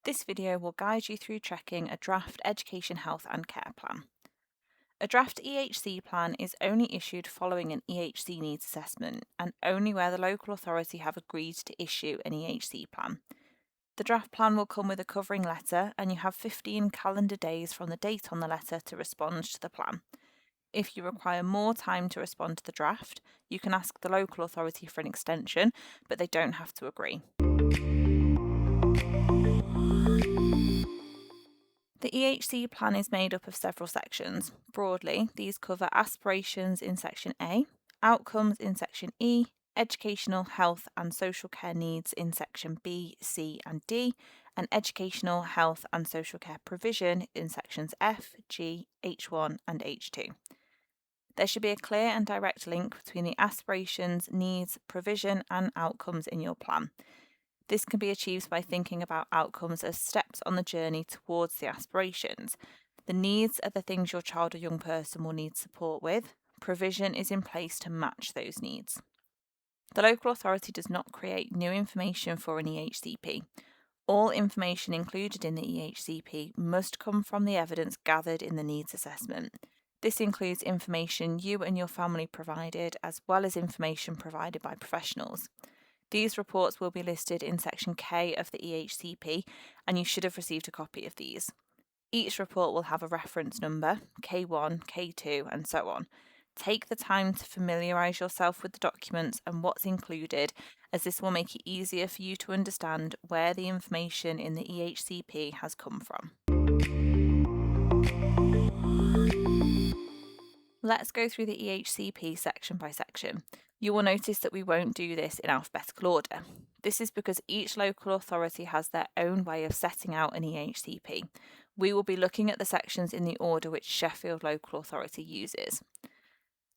This video will guide you through checking a draft education, health and care plan. A draft EHC plan is only issued following an EHC needs assessment and only where the local authority have agreed to issue an EHC plan. The draft plan will come with a covering letter and you have 15 calendar days from the date on the letter to respond to the plan. If you require more time to respond to the draft, you can ask the local authority for an extension, but they don't have to agree. The EHC plan is made up of several sections. Broadly, these cover aspirations in section A, outcomes in section E, educational, health and social care needs in section B, C and D, and educational, health and social care provision in sections F, G, H1 and H2. There should be a clear and direct link between the aspirations, needs, provision and outcomes in your plan. This can be achieved by thinking about outcomes as steps on the journey towards the aspirations. The needs are the things your child or young person will need support with. Provision is in place to match those needs. The local authority does not create new information for an EHCP. All information included in the EHCP must come from the evidence gathered in the needs assessment. This includes information you and your family provided, as well as information provided by professionals. These reports will be listed in section K of the EHCP, and you should have received a copy of these. Each report will have a reference number, K1, K2, and so on. Take the time to familiarise yourself with the documents and what's included, as this will make it easier for you to understand where the information in the EHCP has come from. Let's go through the EHCP section by section. You will notice that we won't do this in alphabetical order. This is because each local authority has their own way of setting out an EHCP. We will be looking at the sections in the order which Sheffield Local Authority uses.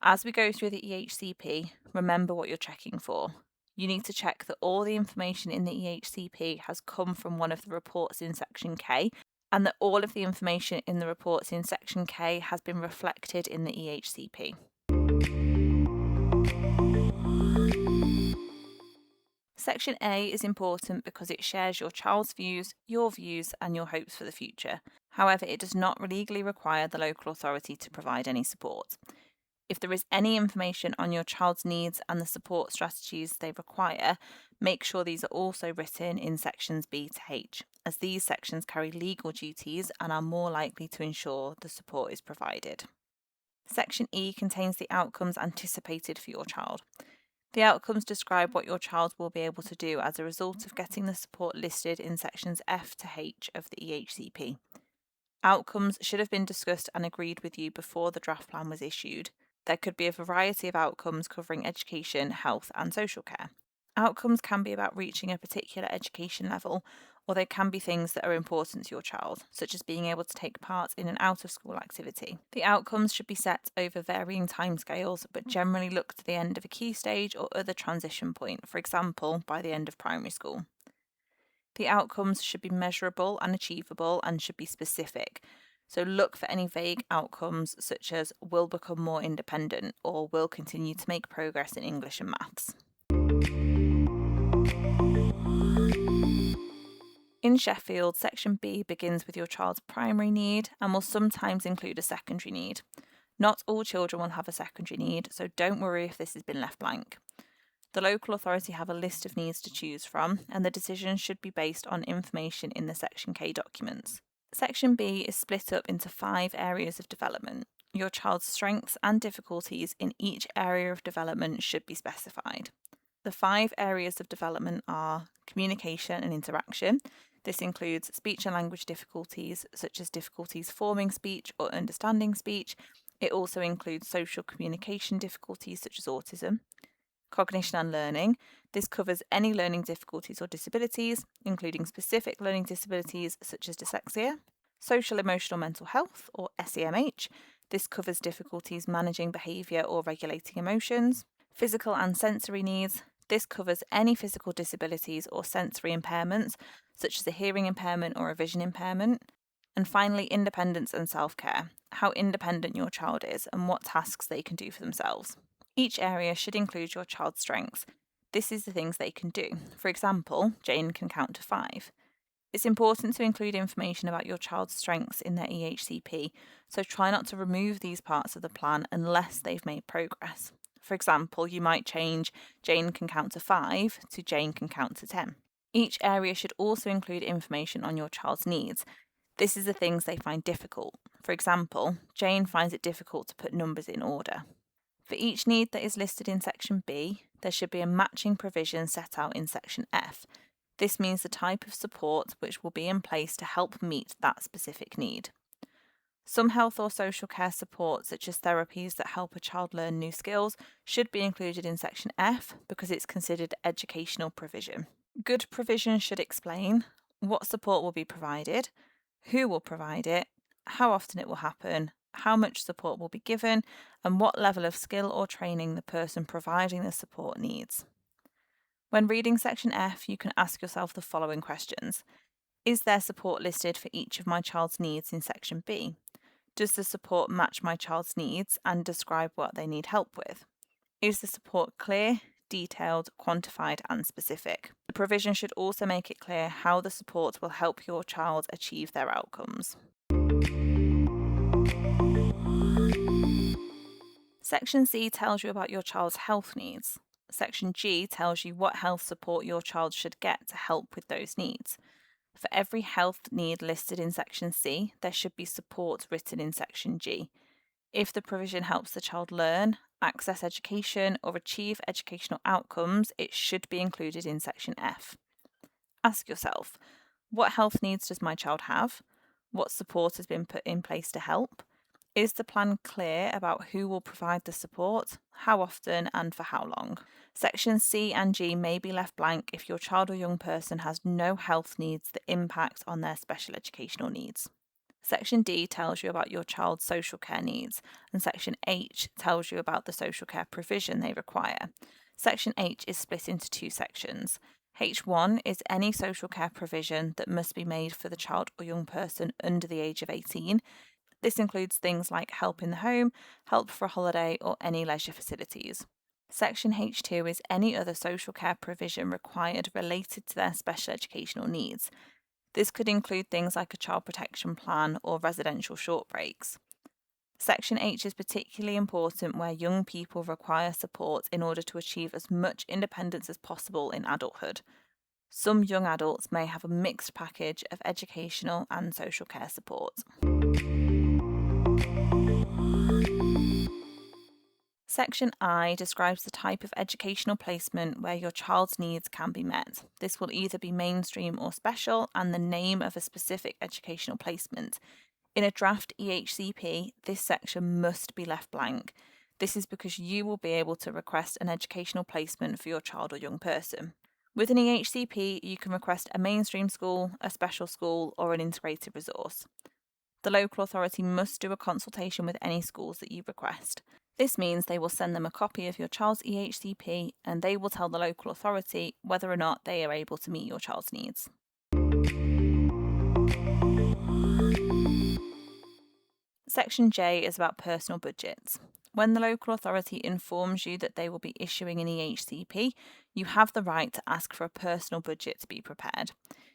As we go through the EHCP, remember what you're checking for. You need to check that all the information in the EHCP has come from one of the reports in section K, and that all of the information in the reports in section K has been reflected in the EHCP. Section A is important because it shares your child's views, your views, and your hopes for the future. However, it does not legally require the local authority to provide any support. If there is any information on your child's needs and the support strategies they require, make sure these are also written in sections B to H, as these sections carry legal duties and are more likely to ensure the support is provided. Section E contains the outcomes anticipated for your child. The outcomes describe what your child will be able to do as a result of getting the support listed in sections F to H of the EHCP. Outcomes should have been discussed and agreed with you before the draft plan was issued. There could be a variety of outcomes covering education, health and social care. Outcomes can be about reaching a particular education level, or they can be things that are important to your child, such as being able to take part in an out-of-school activity. The outcomes should be set over varying timescales, but generally look to the end of a key stage or other transition point, for example, by the end of primary school. The outcomes should be measurable and achievable and should be specific. So look for any vague outcomes such as will become more independent or will continue to make progress in English and maths. In Sheffield, section B begins with your child's primary need and will sometimes include a secondary need. Not all children will have a secondary need, so don't worry if this has been left blank. The local authority have a list of needs to choose from, and the decision should be based on information in the section K documents. Section B is split up into 5 areas of development. Your child's strengths and difficulties in each area of development should be specified. The 5 areas of development are communication and interaction. This includes speech and language difficulties, such as difficulties forming speech or understanding speech. It also includes social communication difficulties, such as autism. Cognition and learning. This covers any learning difficulties or disabilities, including specific learning disabilities such as dyslexia. Social emotional mental health, or SEMH. This covers difficulties managing behaviour or regulating emotions. Physical and sensory needs. This covers any physical disabilities or sensory impairments, such as a hearing impairment or a vision impairment. And finally, independence and self-care. How independent your child is and what tasks they can do for themselves. Each area should include your child's strengths. This is the things they can do. For example, Jane can count to 5. It's important to include information about your child's strengths in their EHCP, so try not to remove these parts of the plan unless they've made progress. For example, you might change Jane can count to 5 to Jane can count to 10. Each area should also include information on your child's needs. This is the things they find difficult. For example, Jane finds it difficult to put numbers in order. For each need that is listed in section B, there should be a matching provision set out in section F. This means the type of support which will be in place to help meet that specific need. Some health or social care support, such as therapies that help a child learn new skills, should be included in section F because it's considered educational provision. Good provision should explain what support will be provided, who will provide it, how often it will happen, how much support will be given, and what level of skill or training the person providing the support needs. When reading section F, you can ask yourself the following questions. Is there support listed for each of my child's needs in section B? Does the support match my child's needs and describe what they need help with? Is the support clear, detailed, quantified, and specific? The provision should also make it clear how the support will help your child achieve their outcomes. Section C tells you about your child's health needs. Section G tells you what health support your child should get to help with those needs. For every health need listed in section C, there should be support written in section G. If the provision helps the child learn, access education, or achieve educational outcomes, it should be included in section F. Ask yourself, what health needs does my child have? What support has been put in place to help? Is the plan clear about who will provide the support, how often, and for how long? Sections C and G may be left blank if your child or young person has no health needs that impact on their special educational needs. Section D tells you about your child's social care needs, and Section H tells you about the social care provision they require. Section H is split into two sections. H1 is any social care provision that must be made for the child or young person under the age of 18. This includes things like help in the home, help for a holiday, or any leisure facilities. Section H2 is any other social care provision required related to their special educational needs. This could include things like a child protection plan or residential short breaks. Section H is particularly important where young people require support in order to achieve as much independence as possible in adulthood. Some young adults may have a mixed package of educational and social care support. Section I describes the type of educational placement where your child's needs can be met. This will either be mainstream or special, and the name of a specific educational placement. In a draft EHCP, this section must be left blank. This is because you will be able to request an educational placement for your child or young person. With an EHCP, you can request a mainstream school, a special school, or an integrated resource. The local authority must do a consultation with any schools that you request. This means they will send them a copy of your child's EHCP and they will tell the local authority whether or not they are able to meet your child's needs. Section J is about personal budgets. When the local authority informs you that they will be issuing an EHCP, you have the right to ask for a personal budget to be prepared.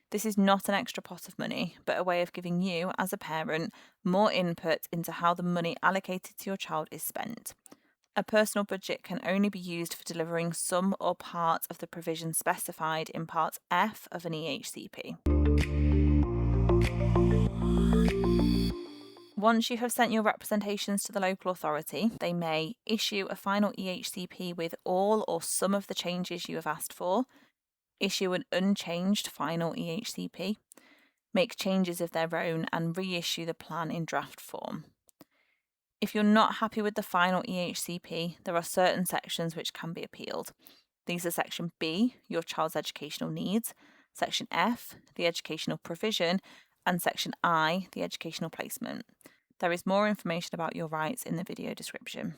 This is not an extra pot of money, but a way of giving you, as a parent, more input into how the money allocated to your child is spent. A personal budget can only be used for delivering some or part of the provision specified in Part F of an EHCP. Once you have sent your representations to the local authority, they may issue a final EHCP with all or some of the changes you have asked for, issue an unchanged final EHCP, make changes of their own, and reissue the plan in draft form. If you're not happy with the final EHCP, there are certain sections which can be appealed. These are Section B, your child's educational needs, Section F, the educational provision, and Section I, the educational placement. There is more information about your rights in the video description.